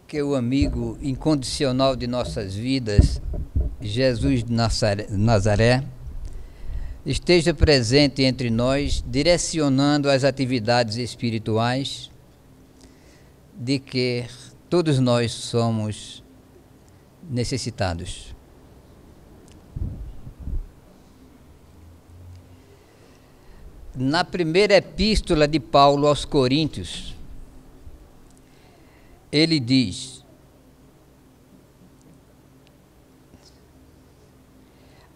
Que o amigo incondicional de nossas vidas, Jesus de Nazaré, esteja presente entre nós, direcionando as atividades espirituais de que todos nós somos necessitados. Na primeira epístola de Paulo aos Coríntios, ele diz: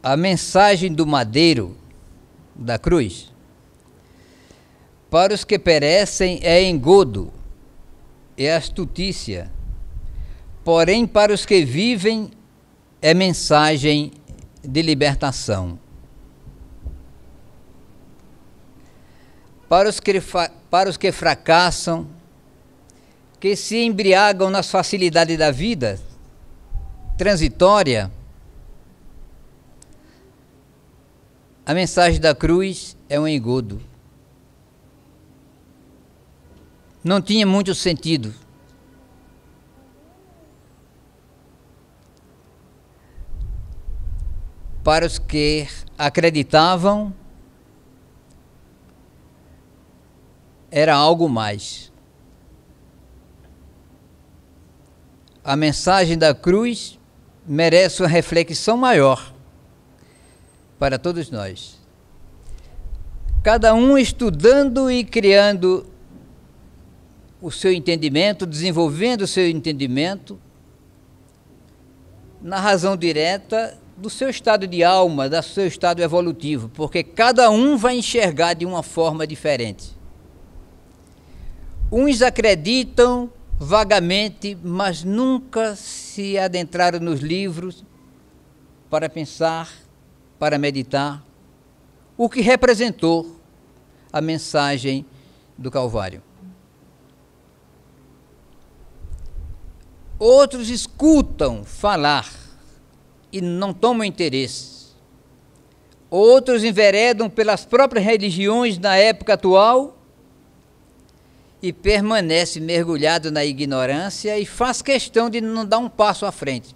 a mensagem do madeiro, da cruz, para os que perecem é engodo, é astutícia, porém para os que vivem é mensagem de libertação. Para os que fracassam, que se embriagam nas facilidades da vida transitória, a mensagem da cruz é um engodo. Não tinha muito sentido. Para os que acreditavam, era algo mais. A mensagem da cruz merece uma reflexão maior para todos nós. Cada um estudando e criando o seu entendimento, desenvolvendo o seu entendimento na razão direta do seu estado de alma, do seu estado evolutivo, porque cada um vai enxergar de uma forma diferente. Uns acreditam vagamente, mas nunca se adentraram nos livros para pensar, para meditar o que representou a mensagem do Calvário. Outros escutam falar e não tomam interesse. Outros enveredam pelas próprias religiões na época atual e permanece mergulhado na ignorância e faz questão de não dar um passo à frente.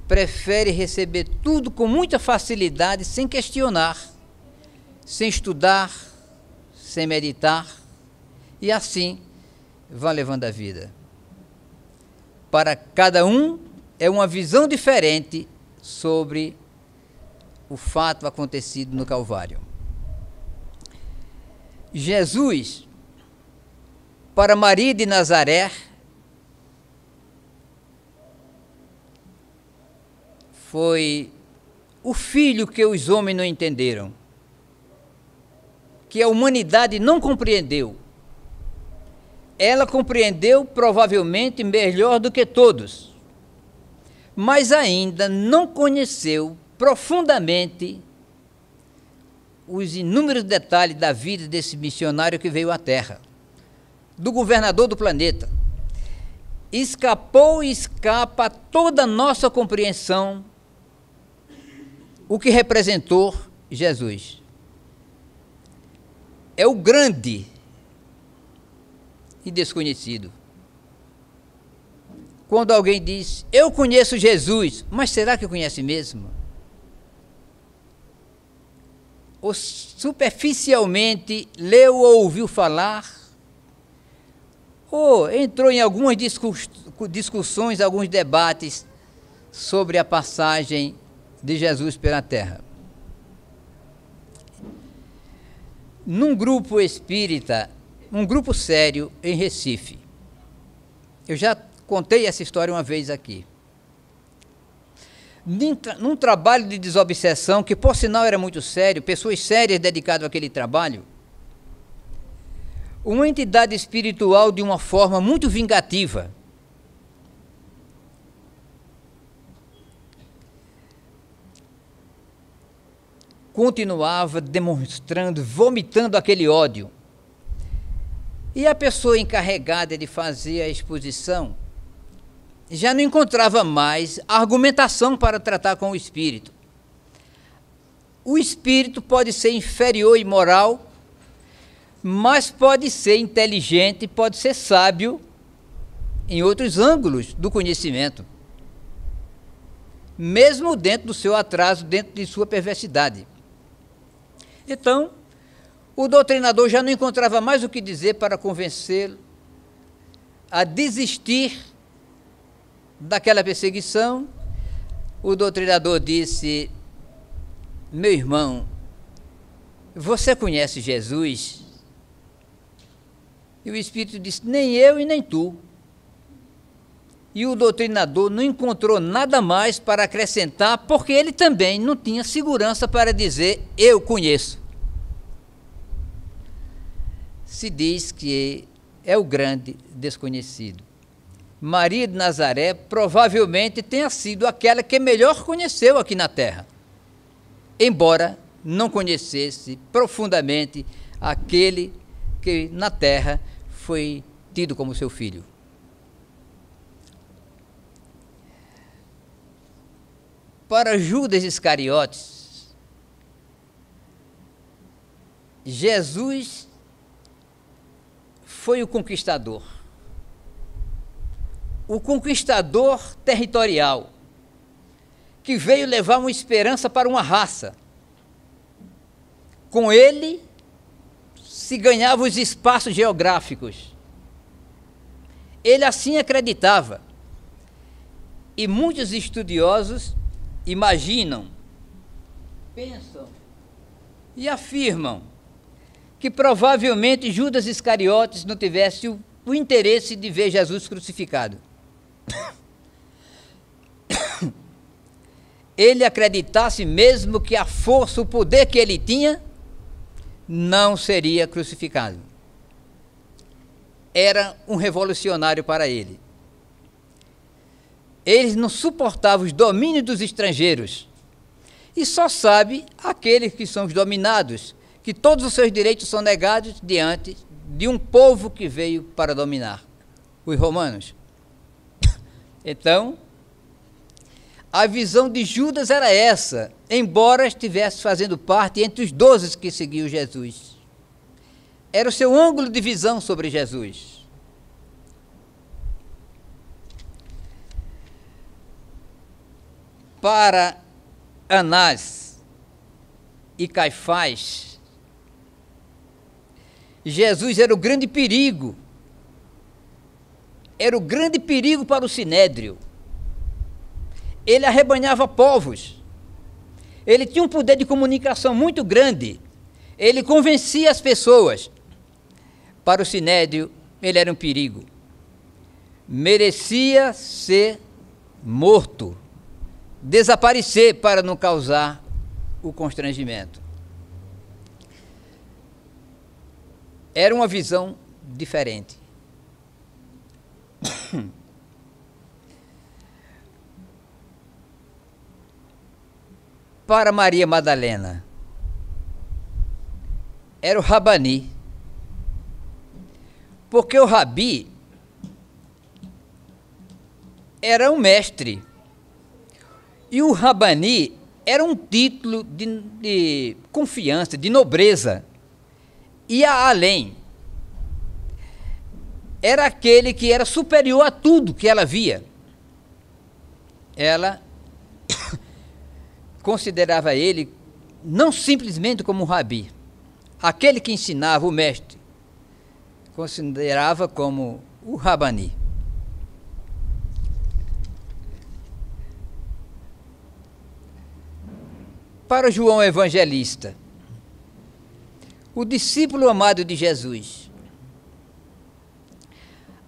Prefere receber tudo com muita facilidade, sem questionar, sem estudar, sem meditar, e assim vai levando a vida. Para cada um é uma visão diferente sobre o fato acontecido no Calvário. Jesus, para Maria de Nazaré, foi o filho que os homens não entenderam, que a humanidade não compreendeu. Ela compreendeu provavelmente melhor do que todos, mas ainda não conheceu profundamente os inúmeros detalhes da vida desse missionário que veio à Terra, do governador do planeta. Escapou e escapa a toda a nossa compreensão o que representou Jesus. É o grande e desconhecido. Quando alguém diz, eu conheço Jesus, mas será que conhece mesmo? Ou superficialmente leu ou ouviu falar, ou entrou em algumas discussões, alguns debates sobre a passagem de Jesus pela terra. Num grupo espírita, um grupo sério em Recife, eu já contei essa história uma vez aqui. Num trabalho de desobsessão, que por sinal era muito sério, pessoas sérias dedicadas àquele trabalho, uma entidade espiritual de uma forma muito vingativa continuava demonstrando, vomitando aquele ódio. E a pessoa encarregada de fazer a exposição já não encontrava mais argumentação para tratar com o espírito. O espírito pode ser inferior e moral, mas pode ser inteligente, pode ser sábio em outros ângulos do conhecimento, mesmo dentro do seu atraso, dentro de sua perversidade. Então, o doutrinador já não encontrava mais o que dizer para convencê-lo a desistir daquela perseguição. O doutrinador disse: meu irmão, você conhece Jesus? E o Espírito disse: nem eu e nem tu. E o doutrinador não encontrou nada mais para acrescentar, porque ele também não tinha segurança para dizer: eu conheço. Se diz que é o grande desconhecido. Maria de Nazaré provavelmente tenha sido aquela que melhor conheceu aqui na terra, embora não conhecesse profundamente aquele que na terra foi tido como seu filho. Para Judas Iscariotes, Jesus foi o conquistador territorial, que veio levar uma esperança para uma raça. Com ele se ganhavam os espaços geográficos. Ele assim acreditava. E muitos estudiosos imaginam, pensam e afirmam que provavelmente Judas Iscariotes não tivesse o interesse de ver Jesus crucificado. Ele acreditasse mesmo que a força, o poder que ele tinha, não seria crucificado. Era um revolucionário para ele. Eles não suportavam os domínios dos estrangeiros. E só sabe aqueles que são os dominados, que todos os seus direitos são negados diante de um povo que veio para dominar, os romanos. Então, a visão de Judas era essa, embora estivesse fazendo parte entre os 12 que seguiam Jesus. Era o seu ângulo de visão sobre Jesus. Para Anás e Caifás, Jesus era o grande perigo. Era o grande perigo para o sinédrio. Ele arrebanhava povos. Ele tinha um poder de comunicação muito grande. Ele convencia as pessoas. Para o sinédrio, ele era um perigo. Merecia ser morto, desaparecer para não causar o constrangimento. Era uma visão diferente. Para Maria Madalena, era o Rabani, porque o Rabi era um mestre, e o Rabani era um título de confiança, de nobreza, ia além. Era aquele que era superior a tudo que ela via. Ela considerava ele não simplesmente como um rabi, aquele que ensinava, o mestre, considerava como o Rabani. Para João Evangelista, o discípulo amado de Jesus,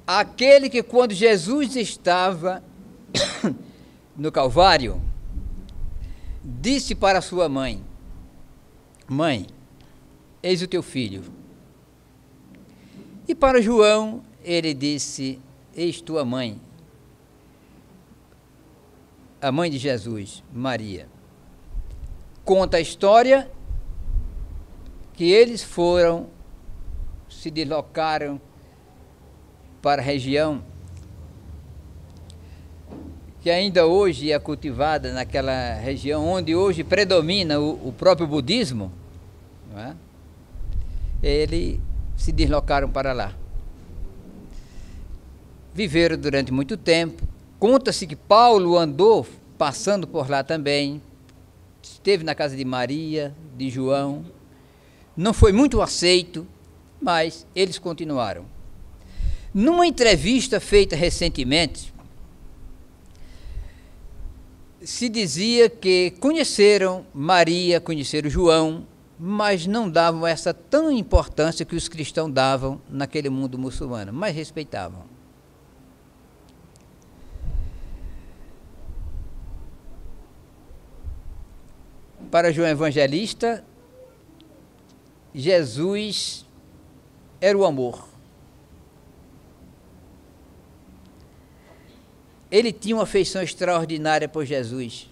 aquele que quando Jesus estava no Calvário, disse para sua mãe: mãe, eis o teu filho. E para João, ele disse: eis tua mãe, a mãe de Jesus, Maria. Conta a história que eles se deslocaram para a região que ainda hoje é cultivada naquela região onde hoje predomina o próprio budismo, não é? Eles se deslocaram para lá. viveram durante muito tempo. Conta-se que Paulo andou passando por lá também, esteve na casa de Maria, de João, não foi muito aceito, mas eles continuaram. Numa entrevista feita recentemente, se dizia que conheceram Maria, conheceram João, mas não davam essa tão importância que os cristãos davam naquele mundo muçulmano, mas respeitavam. Para João Evangelista, Jesus era o amor. Ele tinha uma afeição extraordinária por Jesus.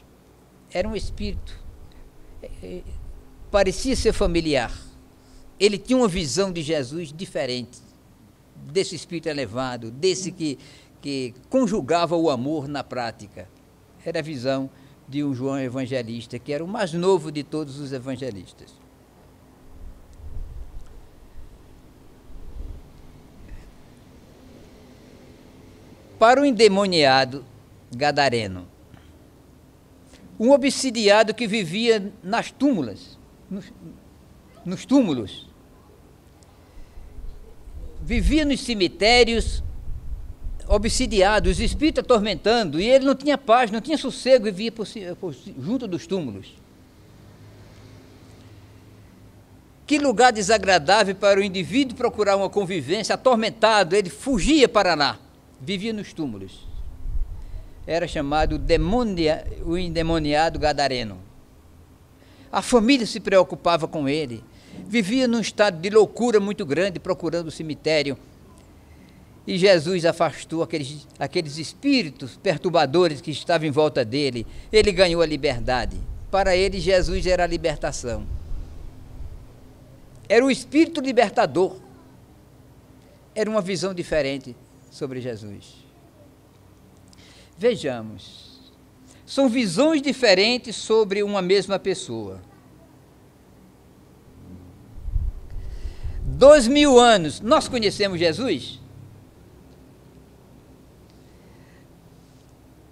Era um espírito. Parecia ser familiar. Ele tinha uma visão de Jesus diferente, desse espírito elevado, desse que conjugava o amor na prática. Era a visão de um João Evangelista, que era o mais novo de todos os evangelistas. Para o endemoniado gadareno, um obsidiado que vivia nas túmulas, nos túmulos, vivia nos cemitérios, obsidiado, os espíritos atormentando, e ele não tinha paz, não tinha sossego, e vivia junto dos túmulos. Que lugar desagradável para o indivíduo procurar uma convivência, atormentado, ele fugia para lá, vivia nos túmulos. Era chamado o endemoniado gadareno. A família se preocupava com ele, vivia num estado de loucura muito grande, procurando o cemitério. E Jesus afastou aqueles espíritos perturbadores que estavam em volta dele. Ele ganhou a liberdade. Para ele, Jesus era a libertação. Era o espírito libertador. Era uma visão diferente sobre Jesus. Vejamos. São visões diferentes sobre uma mesma pessoa. 2000 anos, nós conhecemos Jesus?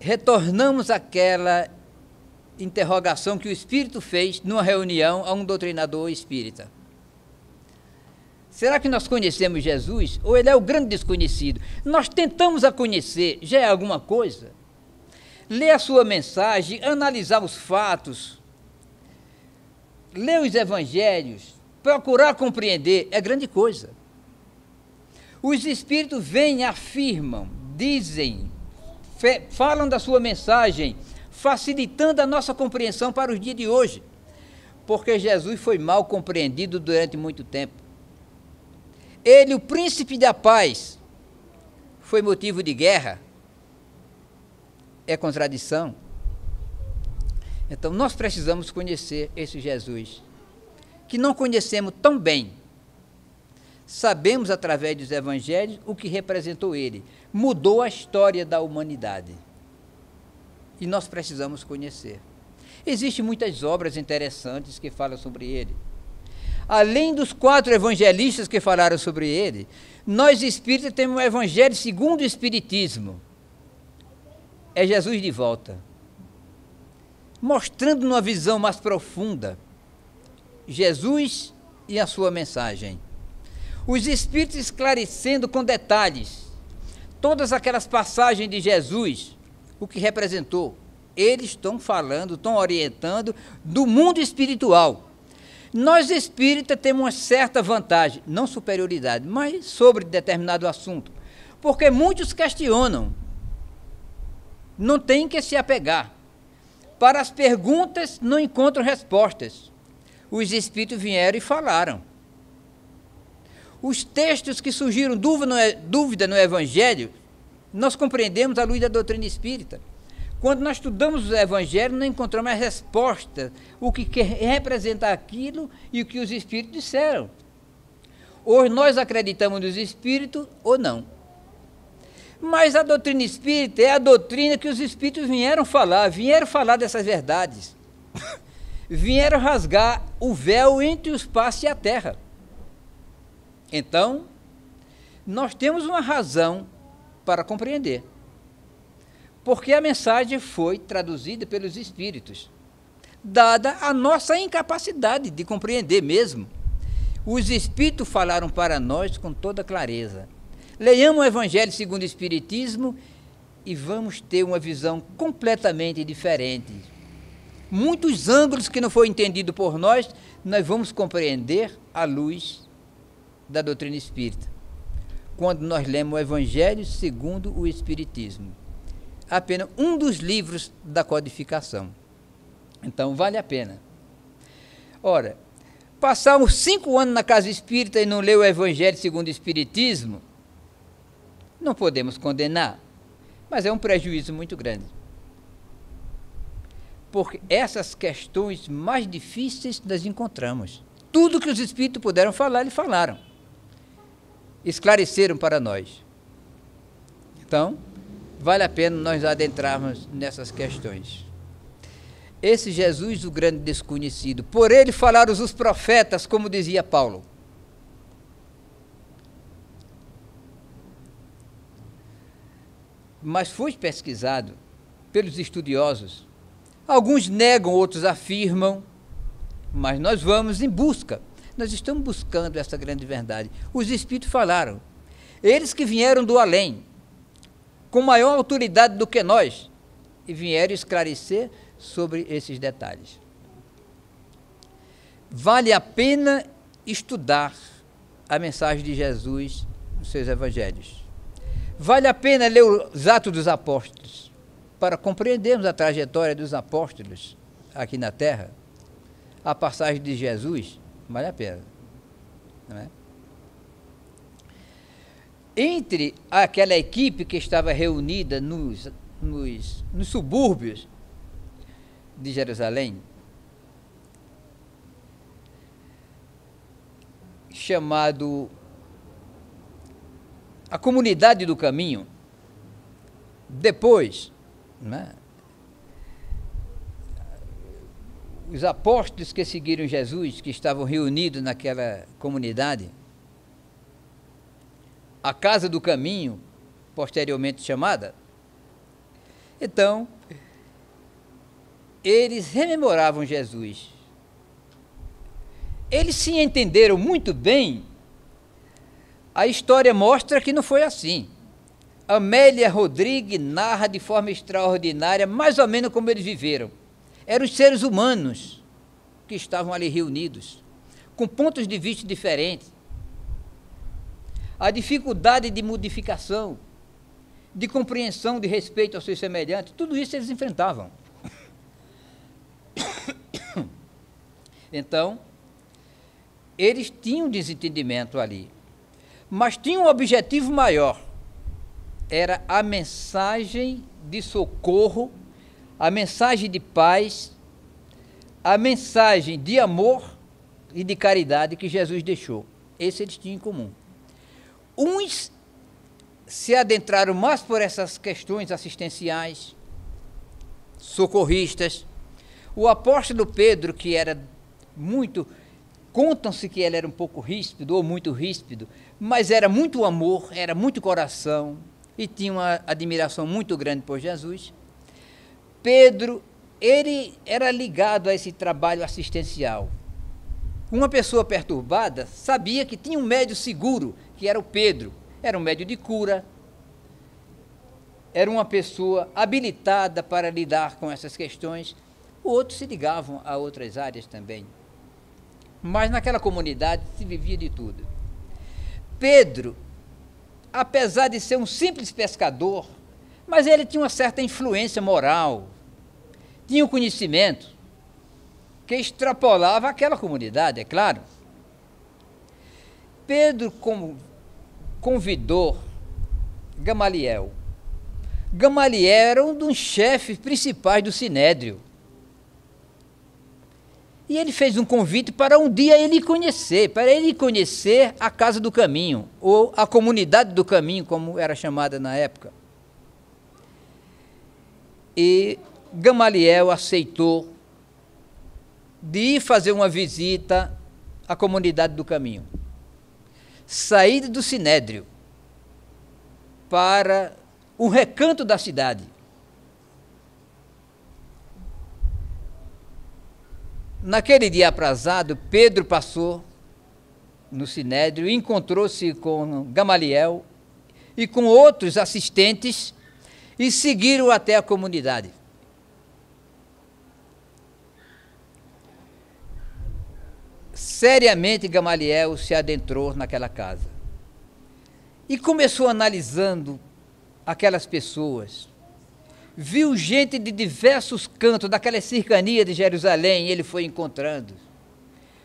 Retornamos àquela interrogação que o Espírito fez numa reunião a um doutrinador espírita. Será que nós conhecemos Jesus? Ou ele é o grande desconhecido? Nós tentamos a conhecer, já é alguma coisa? Ler a sua mensagem, analisar os fatos, ler os evangelhos, procurar compreender, é grande coisa. Os espíritos vêm, afirmam, dizem, falam da sua mensagem, facilitando a nossa compreensão para os dias de hoje, porque Jesus foi mal compreendido durante muito tempo. Ele, o príncipe da paz, foi motivo de guerra. É contradição. Então, nós precisamos conhecer esse Jesus, que não conhecemos tão bem. Sabemos, através dos evangelhos, o que representou ele. Mudou a história da humanidade. E nós precisamos conhecer. Existem muitas obras interessantes que falam sobre ele. Além dos 4 evangelistas que falaram sobre ele, nós espíritas temos o evangelho segundo o espiritismo. É Jesus de volta. Mostrando uma visão mais profunda Jesus e a sua mensagem. Os espíritos esclarecendo com detalhes todas aquelas passagens de Jesus, o que representou. Eles estão falando, estão orientando do mundo espiritual. Nós espíritas temos uma certa vantagem, não superioridade, mas sobre determinado assunto, porque muitos questionam, não tem que se apegar. Para as perguntas não encontram respostas. Os espíritos vieram e falaram. Os textos que surgiram dúvida no Evangelho, nós compreendemos à luz da doutrina espírita. Quando nós estudamos o Evangelho, não encontramos a resposta, o que representa aquilo e o que os espíritos disseram. Ou nós acreditamos nos espíritos ou não. Mas a doutrina espírita é a doutrina que os espíritos vieram falar dessas verdades. Vieram rasgar o véu entre o espaço e a terra. Então, nós temos uma razão para compreender. Porque a mensagem foi traduzida pelos Espíritos, dada a nossa incapacidade de compreender mesmo. Os Espíritos falaram para nós com toda clareza. Leiamos o Evangelho segundo o Espiritismo e vamos ter uma visão completamente diferente. Muitos ângulos que não foi entendido por nós vamos compreender à luz da doutrina espírita, quando nós lemos o Evangelho segundo o Espiritismo. Apenas um dos livros da codificação. Então, vale a pena. Ora, passamos 5 anos na casa espírita e não ler o Evangelho segundo o Espiritismo, não podemos condenar, mas é um prejuízo muito grande. Porque essas questões mais difíceis nós encontramos. Tudo que os Espíritos puderam falar, eles falaram. Esclareceram para nós. Então, vale a pena nós adentrarmos nessas questões. Esse Jesus, o grande desconhecido, por ele falaram os profetas, como dizia Paulo. Mas foi pesquisado pelos estudiosos. Alguns negam, outros afirmam, mas nós vamos em busca. Nós estamos buscando essa grande verdade. Os Espíritos falaram. Eles que vieram do além, com maior autoridade do que nós, e vieram esclarecer sobre esses detalhes. Vale a pena estudar a mensagem de Jesus nos seus evangelhos. Vale a pena ler os Atos dos Apóstolos, para compreendermos a trajetória dos apóstolos aqui na Terra, a passagem de Jesus, vale a pena. Não é? Entre aquela equipe que estava reunida nos subúrbios de Jerusalém, chamado a Comunidade do Caminho, depois, né, os apóstolos que seguiram Jesus, que estavam reunidos naquela comunidade, a Casa do Caminho, posteriormente chamada, então, eles rememoravam Jesus. Eles se entenderam muito bem. A história mostra que não foi assim. Amélia Rodrigues narra de forma extraordinária, mais ou menos como eles viveram. Eram os seres humanos que estavam ali reunidos, com pontos de vista diferentes. A dificuldade de modificação, de compreensão, de respeito aos seus semelhantes, tudo isso eles enfrentavam. Então, eles tinham desentendimento ali, mas tinham um objetivo maior, era a mensagem de socorro, a mensagem de paz, a mensagem de amor e de caridade que Jesus deixou. Esse eles tinham em comum. Uns se adentraram mais por essas questões assistenciais, socorristas. O apóstolo Pedro, que era muito, contam-se que ele era um pouco ríspido, ou muito ríspido, mas era muito amor, era muito coração, e tinha uma admiração muito grande por Jesus. Pedro, ele era ligado a esse trabalho assistencial. Uma pessoa perturbada sabia que tinha um médio seguro, que era o Pedro. Era um médio de cura, era uma pessoa habilitada para lidar com essas questões. Outros se ligavam a outras áreas também. Mas naquela comunidade se vivia de tudo. Pedro, apesar de ser um simples pescador, mas ele tinha uma certa influência moral, tinha um conhecimento que extrapolava aquela comunidade, é claro. Pedro convidou Gamaliel. Gamaliel era um dos chefes principais do Sinédrio. E ele fez um convite para um dia ele conhecer a Casa do Caminho, ou a Comunidade do Caminho, como era chamada na época. E Gamaliel aceitou de ir fazer uma visita à Comunidade do Caminho. Saída do Sinédrio. para um recanto da cidade. Naquele dia aprazado, Pedro passou no Sinédrio, encontrou-se com Gamaliel e com outros assistentes e seguiram até a comunidade. Seriamente, Gamaliel se adentrou naquela casa e começou analisando aquelas pessoas. Viu gente de diversos cantos, daquela cercania de Jerusalém, ele foi encontrando.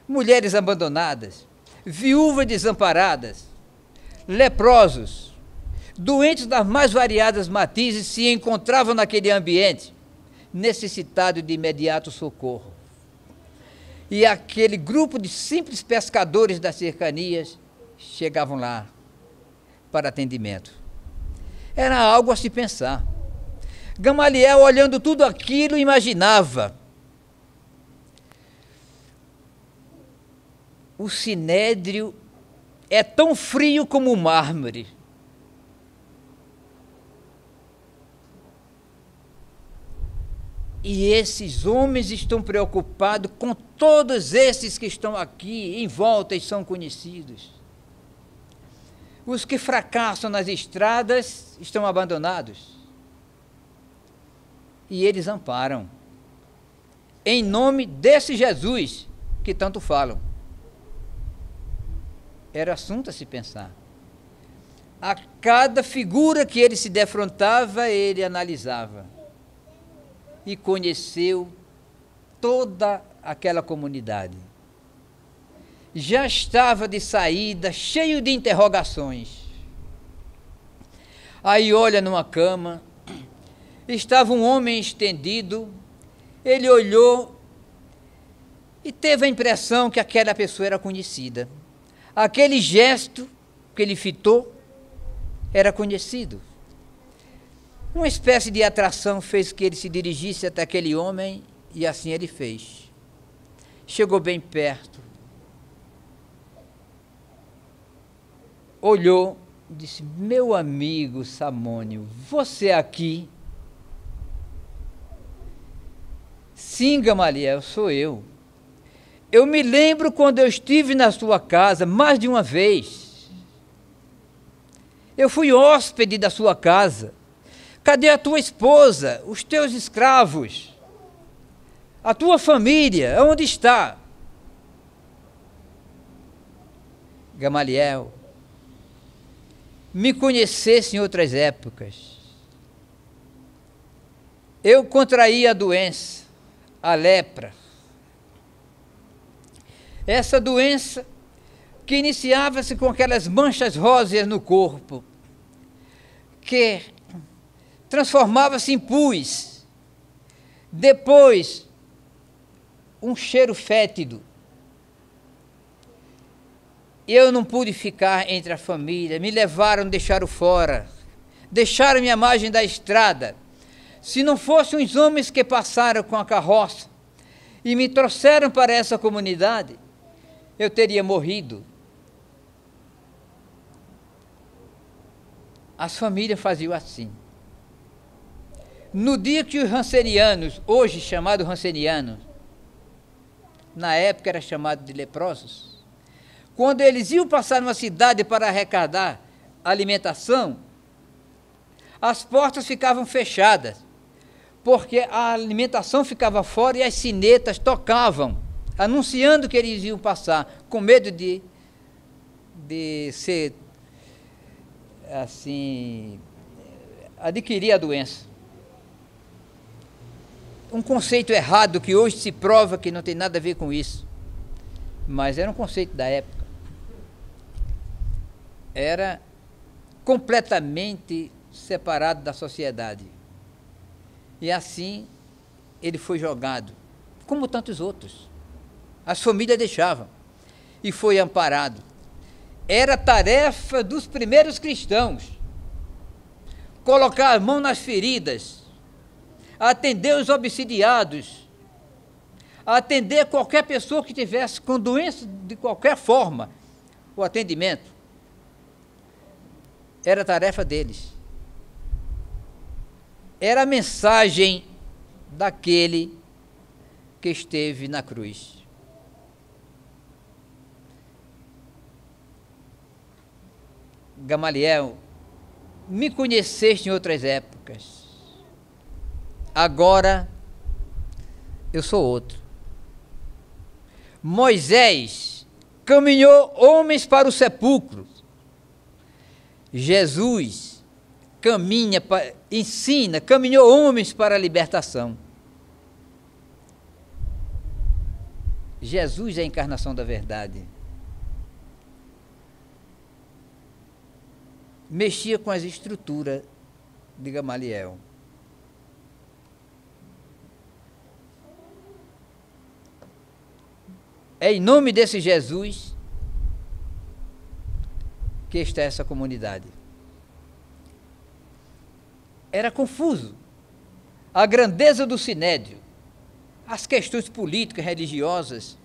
Mulheres abandonadas, viúvas desamparadas, leprosos, doentes das mais variadas matizes se encontravam naquele ambiente, necessitados de imediato socorro. E aquele grupo de simples pescadores das cercanias chegavam lá para atendimento. Era algo a se pensar. Gamaliel, olhando tudo aquilo, imaginava: o sinédrio é tão frio como o mármore. E esses homens estão preocupados com todos esses que estão aqui em volta e são conhecidos. Os que fracassam nas estradas estão abandonados. E eles amparam, em nome desse Jesus que tanto falam. Era assunto a se pensar. A cada figura que ele se defrontava, ele analisava. E conheceu toda aquela comunidade. Já estava de saída, cheio de interrogações. Aí olha numa cama, estava um homem estendido, ele olhou e teve a impressão que aquela pessoa era conhecida. Aquele gesto que ele fitou era conhecido. Uma espécie de atração fez que ele se dirigisse até aquele homem, e assim ele fez. Chegou bem perto, olhou e disse: meu amigo Samônio, você aqui? Sim, Gamaliel, sou eu. Eu me lembro quando eu estive na sua casa mais de uma vez. Eu fui hóspede da sua casa. Cadê a tua esposa, os teus escravos? A tua família, onde está? Gamaliel, me conhecesse em outras épocas. Eu contraí a doença, a lepra. Essa doença que iniciava-se com aquelas manchas róseas no corpo, que transformava-se em pus, depois um cheiro fétido. Eu não pude ficar entre a família, me levaram, deixaram fora, deixaram-me à margem da estrada. Se não fossem os homens que passaram com a carroça e me trouxeram para essa comunidade, eu teria morrido. As famílias faziam assim. No dia que os rancenianos, hoje chamados rancenianos, na época era chamado de leprosos, quando eles iam passar numa cidade para arrecadar alimentação, as portas ficavam fechadas, porque a alimentação ficava fora e as sinetas tocavam, anunciando que eles iam passar, com medo de ser, assim, adquirir a doença. Um conceito errado que hoje se prova que não tem nada a ver com isso, mas era um conceito da época. Era completamente separado da sociedade. E assim ele foi jogado, como tantos outros. As famílias deixavam e foi amparado. Era tarefa dos primeiros cristãos colocar a mão nas feridas, atender os obsidiados, atender qualquer pessoa que tivesse com doença de qualquer forma, o atendimento. Era tarefa deles. era a mensagem daquele que esteve na cruz. Gamaliel, me conheceste em outras épocas, agora eu sou outro. Moisés caminhou homens para o sepulcro. Jesus caminhou homens para a libertação. Jesus é a encarnação da verdade. Mexia com as estruturas de Gamaliel. É em nome desse Jesus que está essa comunidade. Era confuso a grandeza do sinédrio, as questões políticas, religiosas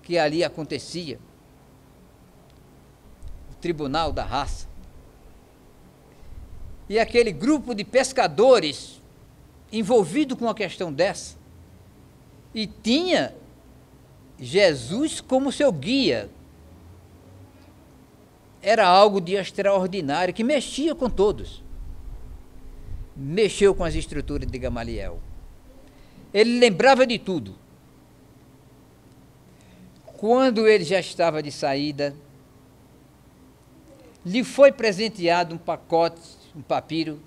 que ali acontecia, o tribunal da raça, e aquele grupo de pescadores envolvido com uma questão dessa, e tinha Jesus como seu guia. Era algo de extraordinário, que mexia com todos. Mexeu com as estruturas de Gamaliel. Ele lembrava de tudo. Quando ele já estava de saída, lhe foi presenteado um pacote, um papiro,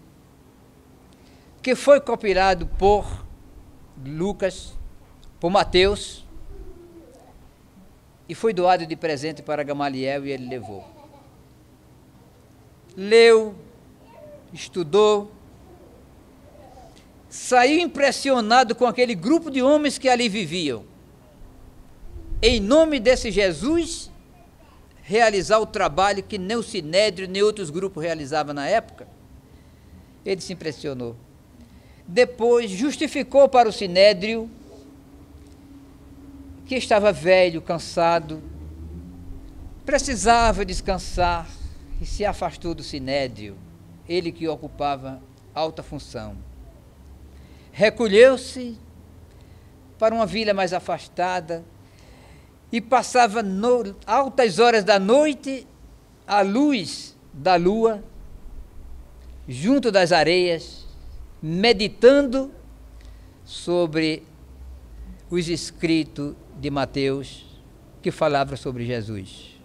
que foi compilado por Lucas, por Mateus, e foi doado de presente para Gamaliel, e ele levou. Leu, estudou, saiu impressionado com aquele grupo de homens que ali viviam. Em nome desse Jesus, realizar o trabalho que nem o Sinédrio, nem outros grupos realizavam na época, ele se impressionou. Depois justificou para o Sinédrio que estava velho, cansado, precisava descansar, e se afastou do Sinédrio, ele que ocupava alta função. Recolheu-se para uma vila mais afastada e passava altas horas da noite à luz da lua, junto das areias, meditando sobre os escritos de Mateus que falavam sobre Jesus.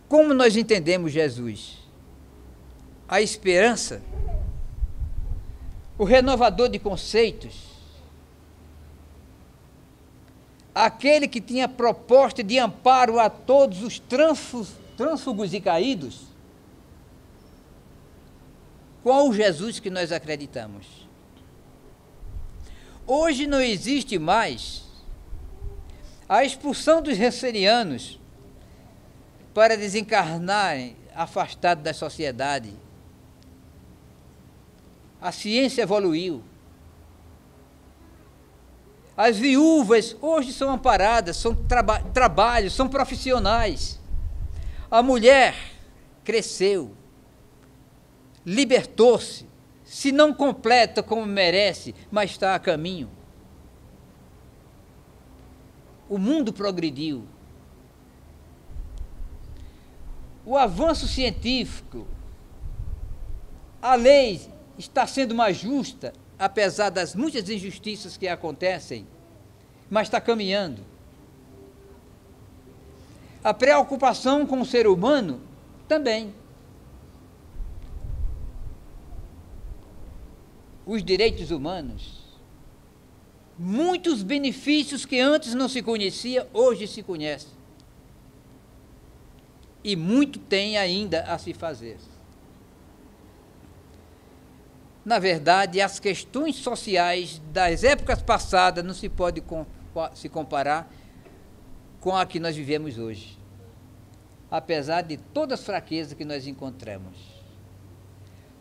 Como nós entendemos Jesus? A esperança, o renovador de conceitos, aquele que tinha proposta de amparo a todos os trânsfugos e caídos. Qual o Jesus que nós acreditamos? Hoje não existe mais a expulsão dos rancenianos para desencarnarem afastados da sociedade. A ciência evoluiu. As viúvas hoje são amparadas, são trabalhos, são profissionais. A mulher cresceu, libertou-se, se não completa como merece, mas está a caminho. O mundo progrediu. O avanço científico, a lei está sendo mais justa, apesar das muitas injustiças que acontecem, mas está caminhando. A preocupação com o ser humano também. Os direitos humanos, muitos benefícios que antes não se conhecia, hoje se conhece. E muito tem ainda a se fazer. Na verdade, as questões sociais das épocas passadas não se pode se comparar com a que nós vivemos hoje, apesar de todas as fraquezas que nós encontramos.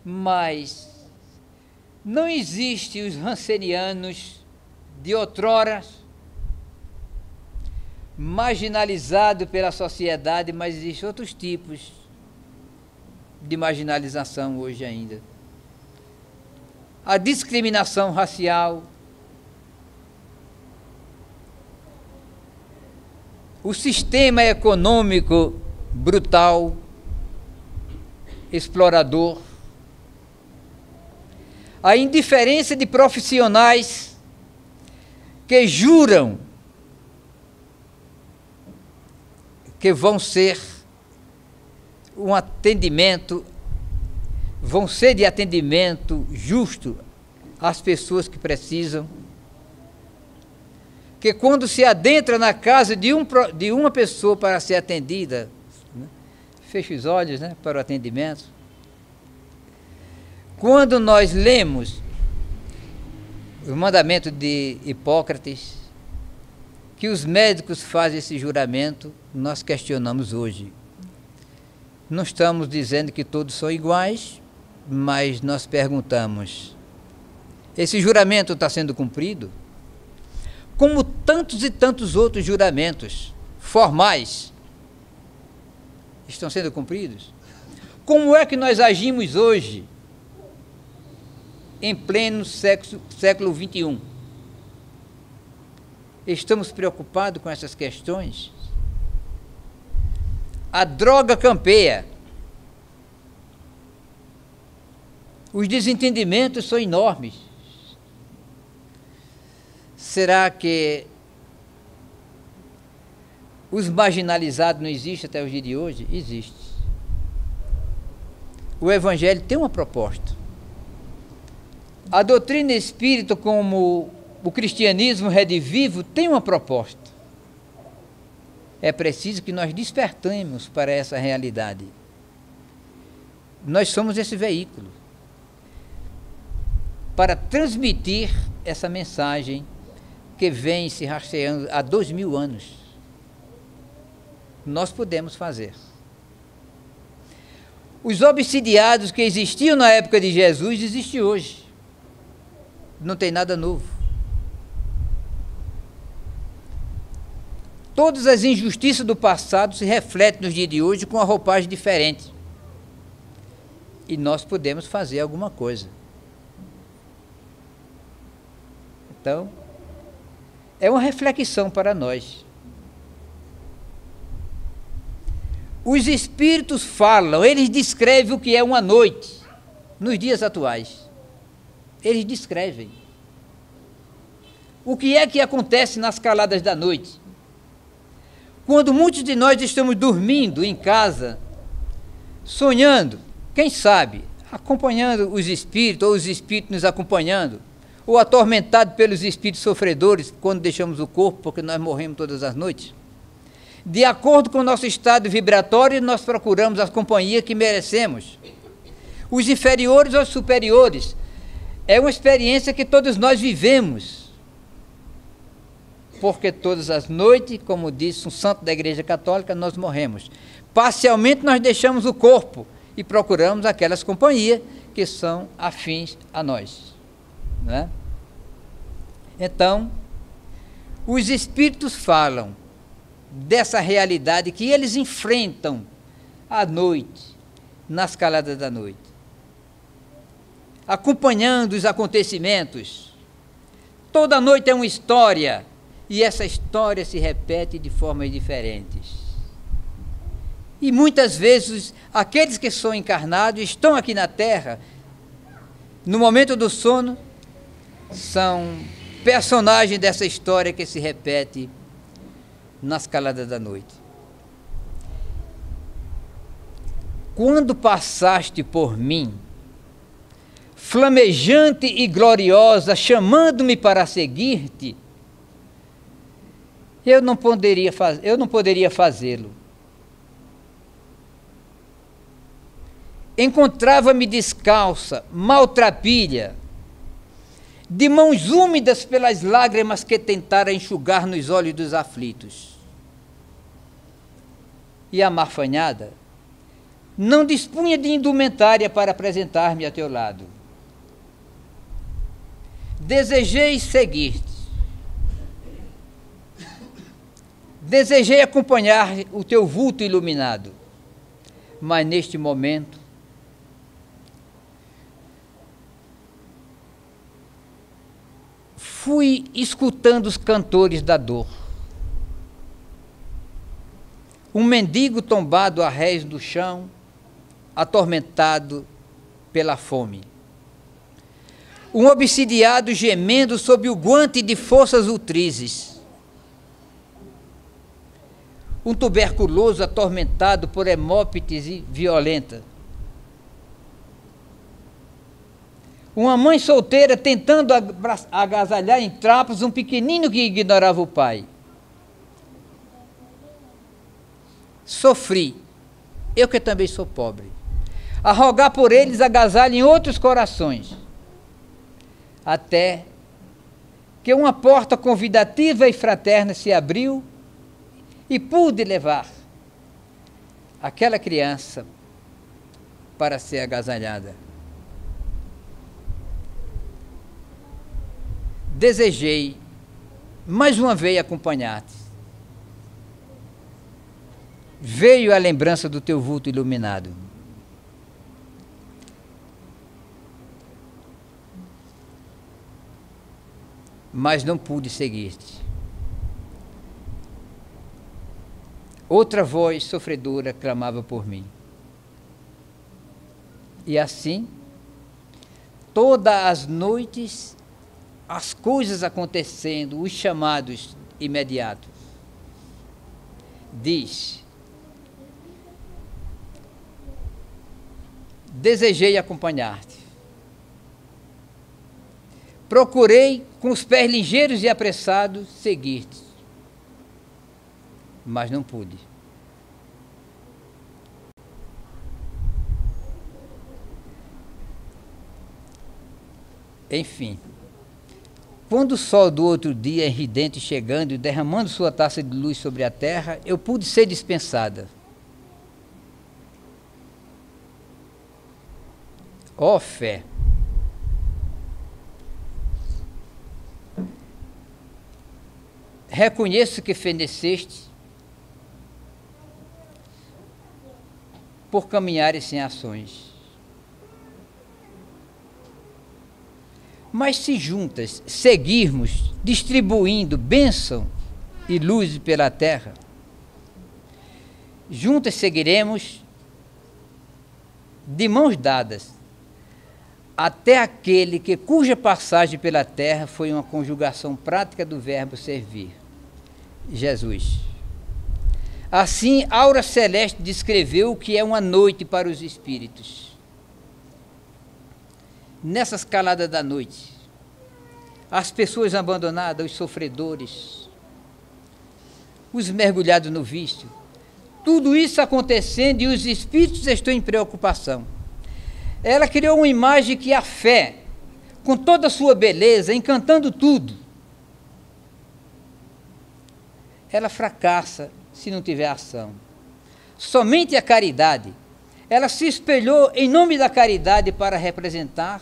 Mas não existe os rancenianos de outrora, marginalizado pela sociedade, mas existem outros tipos de marginalização hoje ainda. A discriminação racial, o sistema econômico brutal, explorador, a indiferença de profissionais que juram que vão ser um atendimento, vão ser de atendimento justo às pessoas que precisam, que quando se adentra na casa de uma pessoa para ser atendida, né, fecha os olhos, né, para o atendimento. Quando nós lemos o mandamento de Hipócrates, que os médicos fazem esse juramento, nós questionamos hoje. Não estamos dizendo que todos são iguais, mas nós perguntamos: esse juramento está sendo cumprido? Como tantos e tantos outros juramentos formais estão sendo cumpridos? Como é que nós agimos hoje, em pleno século XXI? Estamos preocupados com essas questões? A droga campeia. Os desentendimentos são enormes. Será que os marginalizados não existem até o dia de hoje? Existe. O Evangelho tem uma proposta. A doutrina espírita, como o cristianismo redivivo, tem uma proposta. É preciso que nós despertemos para essa realidade. Nós somos esse veículo para transmitir essa mensagem que vem se rastreando há 2000 anos. Nós podemos fazer. Os obsidiados que existiam na época de Jesus existem hoje. Não tem nada novo. Todas as injustiças do passado se refletem nos dias de hoje com uma roupagem diferente. E nós podemos fazer alguma coisa. Então, é uma reflexão para nós. Os espíritos falam, eles descrevem o que é uma noite nos dias atuais. Eles descrevem. O que é que acontece nas caladas da noite? Quando muitos de nós estamos dormindo em casa, sonhando, quem sabe, acompanhando os espíritos, ou os espíritos nos acompanhando, ou atormentado pelos espíritos sofredores, quando deixamos o corpo, porque nós morremos todas as noites. De acordo com o nosso estado vibratório, nós procuramos a companhia que merecemos. Os inferiores ou os superiores, é uma experiência que todos nós vivemos. Porque todas as noites, como disse um santo da Igreja Católica, nós morremos. Parcialmente nós deixamos o corpo e procuramos aquelas companhias que são afins a nós. Não é? Então, os espíritos falam dessa realidade que eles enfrentam à noite, nas caladas da noite, acompanhando os acontecimentos. Toda noite é uma história, e essa história se repete de formas diferentes. E muitas vezes, aqueles que são encarnados, estão aqui na Terra, no momento do sono, são personagens dessa história que se repete nas caladas da noite. Quando passaste por mim, flamejante e gloriosa, chamando-me para seguir-te, eu não poderia fazê-lo. Encontrava-me descalça, maltrapilha, de mãos úmidas pelas lágrimas que tentara enxugar nos olhos dos aflitos. E amarfanhada, não dispunha de indumentária para apresentar-me a teu lado. Desejei seguir-te. Desejei acompanhar o teu vulto iluminado, mas neste momento fui escutando os cantores da dor. Um mendigo tombado a rés no chão, atormentado pela fome. Um obsidiado gemendo sob o guante de forças nutrizes. Um tuberculoso atormentado por hemóptise violenta. Uma mãe solteira tentando agasalhar em trapos um pequenino que ignorava o pai. Sofri, eu que também sou pobre, a rogar por eles agasalho em outros corações, até que uma porta convidativa e fraterna se abriu e pude levar aquela criança para ser agasalhada. Desejei mais uma vez acompanhar-te. Veio a lembrança do teu vulto iluminado. Mas não pude seguir-te. Outra voz sofredora clamava por mim. E assim, todas as noites, as coisas acontecendo, os chamados imediatos. Diz: desejei acompanhar-te. Procurei, com os pés ligeiros e apressados, seguir-te. Mas não pude. Enfim, quando o sol do outro dia, ridente, chegando e derramando sua taça de luz sobre a terra, eu pude ser dispensada. Ó fé! Reconheço que feneceste por caminhares sem ações. Mas se juntas seguirmos distribuindo bênção e luz pela terra, juntas seguiremos de mãos dadas até aquele cuja passagem pela terra foi uma conjugação prática do verbo servir, Jesus. Assim, Aura Celeste descreveu o que é uma noite para os espíritos. Nessas caladas da noite, as pessoas abandonadas, os sofredores, os mergulhados no vício, tudo isso acontecendo e os espíritos estão em preocupação. Ela criou uma imagem que a fé, com toda a sua beleza, encantando tudo, ela fracassa se não tiver ação. Somente a caridade, ela se espelhou em nome da caridade para representar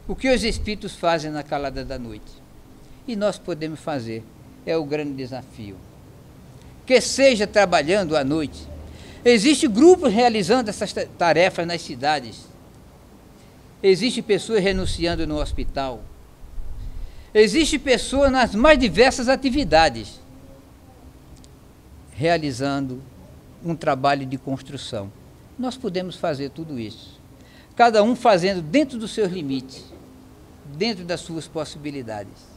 o que os espíritos fazem na calada da noite. E nós podemos fazer, é o grande desafio. Que seja trabalhando à noite. Existem grupos realizando essas tarefas nas cidades. Existem pessoas renunciando no hospital. Existem pessoas nas mais diversas atividades, realizando um trabalho de construção. Nós podemos fazer tudo isso. Cada um fazendo dentro dos seus limites, dentro das suas possibilidades.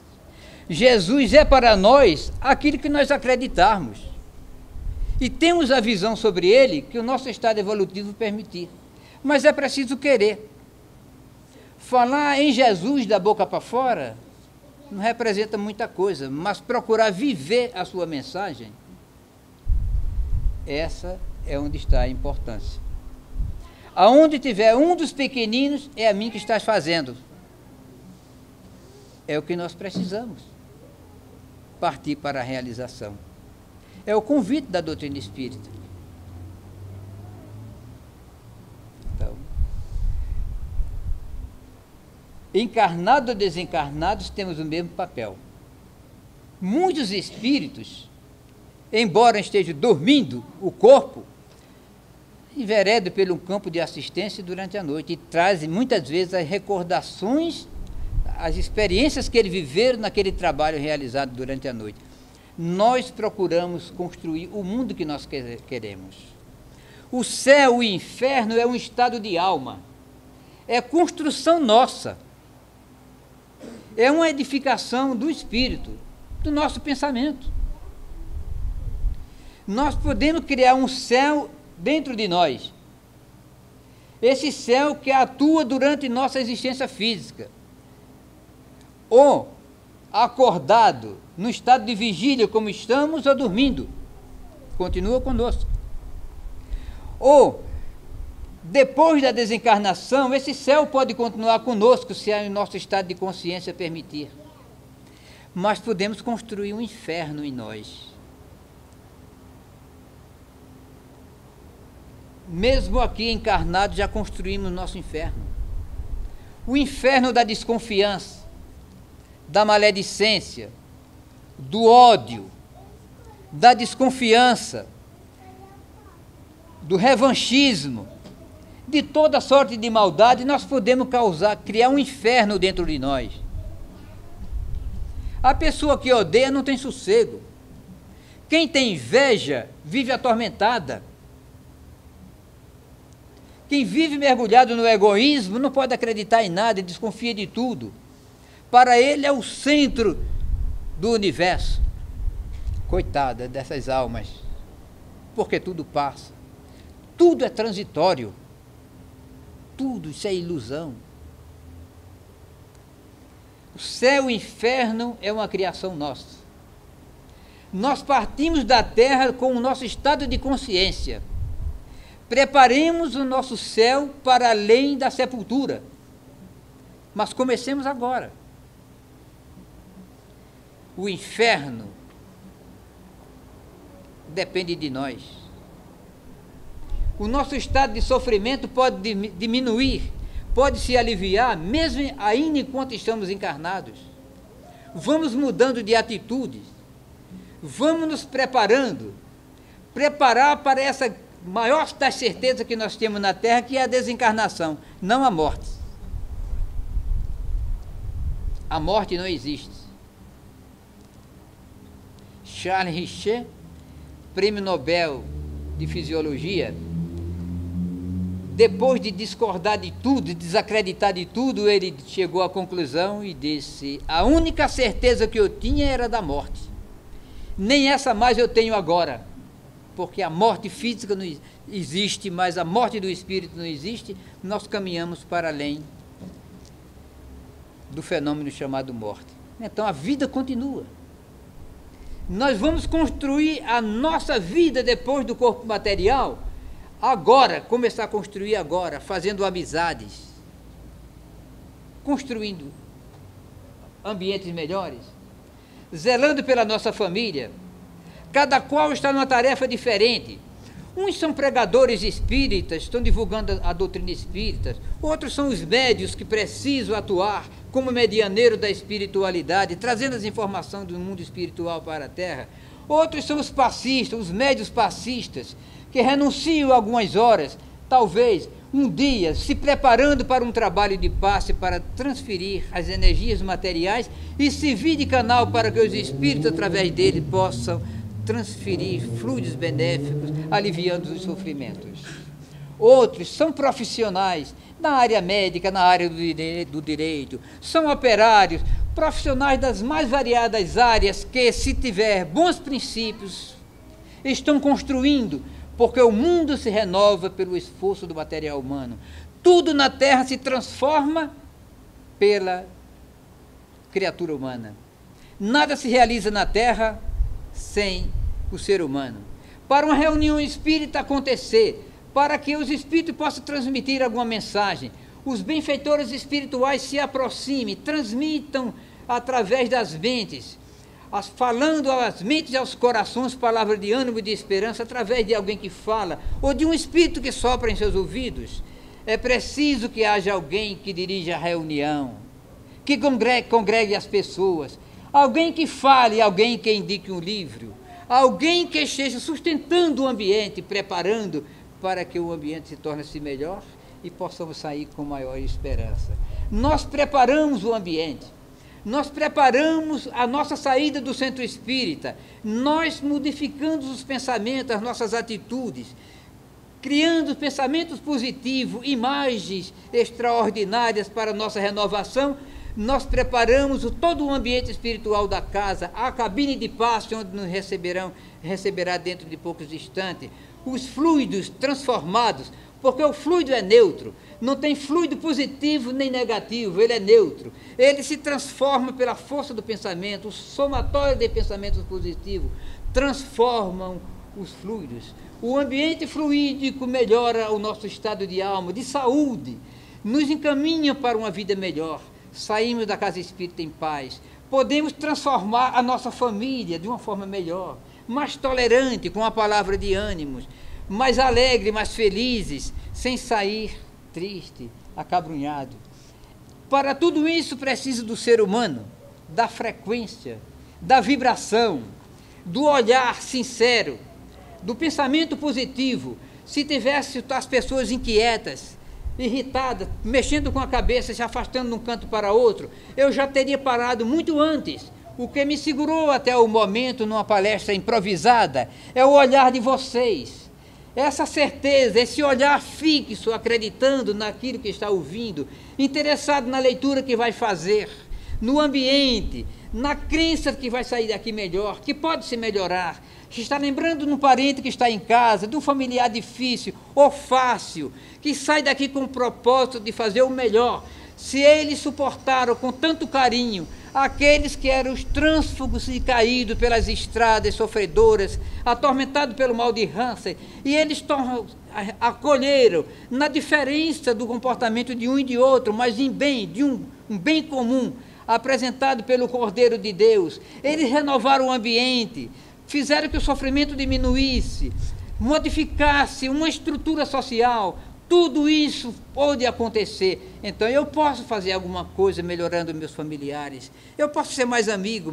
Jesus é para nós aquilo que nós acreditarmos. E temos a visão sobre ele que o nosso estado evolutivo permitir. Mas é preciso querer. Falar em Jesus da boca para fora não representa muita coisa, mas procurar viver a sua mensagem, essa é onde está a importância. Aonde tiver um dos pequeninos, é a mim que estás fazendo. É o que nós precisamos. Partir para a realização. É o convite da doutrina espírita. Então, encarnados ou desencarnados, temos o mesmo papel. Muitos espíritos, embora estejam dormindo o corpo, enveredam pelo campo de assistência durante a noite e trazem muitas vezes as recordações, as experiências que eles viveram naquele trabalho realizado durante a noite. Nós procuramos construir o mundo que nós queremos. O céu e o inferno é um estado de alma, é construção nossa, é uma edificação do espírito, do nosso pensamento. Nós podemos criar um céu dentro de nós, esse céu que atua durante nossa existência física, ou acordado, no estado de vigília como estamos, ou dormindo, continua conosco. Ou, depois da desencarnação, esse céu pode continuar conosco, se o nosso estado de consciência permitir. Mas podemos construir um inferno em nós. Mesmo aqui encarnados, já construímos nosso inferno. O inferno da desconfiança, da maledicência, do ódio, da desconfiança, do revanchismo, de toda sorte de maldade, nós podemos criar um inferno dentro de nós. A pessoa que odeia não tem sossego. Quem tem inveja vive atormentada. Quem vive mergulhado no egoísmo não pode acreditar em nada e desconfia de tudo. Para ele é o centro do universo. Coitada dessas almas, porque tudo passa, tudo é transitório, tudo isso é ilusão. O céu e o inferno é uma criação nossa. Nós partimos da terra com o nosso estado de consciência. Preparemos o nosso céu para além da sepultura. Mas comecemos agora. O inferno depende de nós. O nosso estado de sofrimento pode diminuir, pode se aliviar, mesmo ainda enquanto estamos encarnados. Vamos mudando de atitudes, vamos nos preparar para essa maior das certezas que nós temos na Terra, que é a desencarnação, não a morte. A morte não existe. Charles Richer, Prêmio Nobel de Fisiologia, depois de discordar de tudo, de desacreditar de tudo, ele chegou à conclusão e disse: a única certeza que eu tinha era da morte. Nem essa mais eu tenho agora, porque a morte física não existe, mas a morte do espírito não existe. Nós caminhamos para além do fenômeno chamado morte. Então a vida continua. Nós vamos construir a nossa vida depois do corpo material, agora, começar a construir agora, fazendo amizades, construindo ambientes melhores, zelando pela nossa família. Cada qual está numa tarefa diferente. Uns são pregadores espíritas, estão divulgando a doutrina espírita. Outros são os médios que precisam atuar como medianeiro da espiritualidade, trazendo as informações do mundo espiritual para a Terra. Outros são os passistas, os médios passistas, que renunciam algumas horas, talvez um dia, se preparando para um trabalho de passe, para transferir as energias materiais e servir de canal para que os espíritos, através dele, possam transferir fluidos benéficos, aliviando os sofrimentos. Outros são profissionais na área médica, na área do direito, são operários, profissionais das mais variadas áreas que, se tiver bons princípios, estão construindo, porque o mundo se renova pelo esforço do material humano. Tudo na Terra se transforma pela criatura humana. Nada se realiza na Terra sem o ser humano. Para uma reunião espírita acontecer, para que os espíritos possam transmitir alguma mensagem, os benfeitores espirituais se aproximem, transmitam através das mentes, falando às mentes e aos corações palavras de ânimo e de esperança, através de alguém que fala, ou de um espírito que sopra em seus ouvidos. É preciso que haja alguém que dirija a reunião, que congregue as pessoas, alguém que fale, alguém que indique um livro, alguém que esteja sustentando o ambiente, preparando para que o ambiente se torne-se melhor e possamos sair com maior esperança. nós preparamos o ambiente, nós preparamos a nossa saída do centro espírita, nós modificamos os pensamentos, as nossas atitudes, criando pensamentos positivos, imagens extraordinárias para a nossa renovação. Nós preparamos todo o ambiente espiritual da casa, a cabine de passe onde nos receberá dentro de poucos instantes, os fluidos transformados, porque o fluido é neutro, não tem fluido positivo nem negativo, ele é neutro. Ele se transforma pela força do pensamento, o somatório de pensamentos positivos transformam os fluidos. O ambiente fluídico melhora o nosso estado de alma, de saúde, nos encaminha para uma vida melhor. Saímos da casa espírita em paz, podemos transformar a nossa família de uma forma melhor, mais tolerante, com a palavra de ânimos, mais alegre, mais felizes, sem sair triste, acabrunhado. Para tudo isso precisa do ser humano, da frequência, da vibração, do olhar sincero, do pensamento positivo. Se tivesse as pessoas inquietas, irritadas, mexendo com a cabeça, se afastando de um canto para outro, eu já teria parado muito antes. O que me segurou até o momento numa palestra improvisada é o olhar de vocês. Essa certeza, esse olhar fixo, acreditando naquilo que está ouvindo, interessado na leitura que vai fazer, no ambiente, na crença que vai sair daqui melhor, que pode se melhorar. Se está lembrando de um parente que está em casa, de um familiar difícil ou fácil, que sai daqui com o propósito de fazer o melhor. Se eles suportaram com tanto carinho aqueles que eram os trânsfugos e caídos pelas estradas sofredoras, atormentados pelo mal de Hansen, e eles acolheram na diferença do comportamento de um e de outro, mas em bem, de um bem comum, apresentado pelo Cordeiro de Deus. Eles renovaram o ambiente, fizeram que o sofrimento diminuísse, modificasse uma estrutura social. Tudo isso pode acontecer. Então eu posso fazer alguma coisa melhorando meus familiares, eu posso ser mais amigo,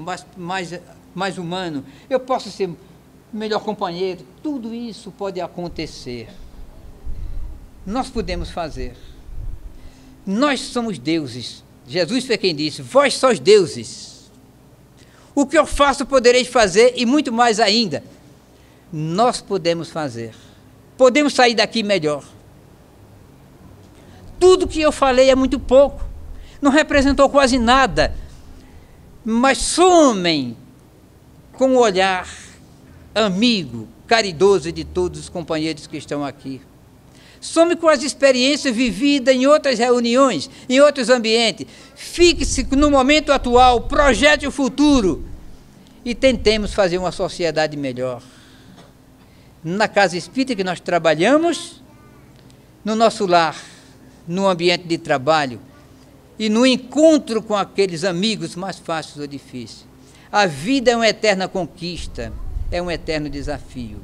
mais humano, eu posso ser melhor companheiro. Tudo isso pode acontecer. Nós podemos fazer. Nós somos deuses. Jesus foi quem disse: vós sois deuses. O que eu faço podereis fazer, e muito mais ainda. Nós podemos fazer. Podemos sair daqui melhor. Tudo que eu falei é muito pouco, não representou quase nada, mas somem com o olhar amigo, caridoso de todos os companheiros que estão aqui. Some com as experiências vividas em outras reuniões, em outros ambientes. Fique-se no momento atual, projete o futuro e tentemos fazer uma sociedade melhor. Na casa espírita que nós trabalhamos, no nosso lar, no ambiente de trabalho e no encontro com aqueles amigos mais fáceis ou difíceis. A vida é uma eterna conquista, é um eterno desafio.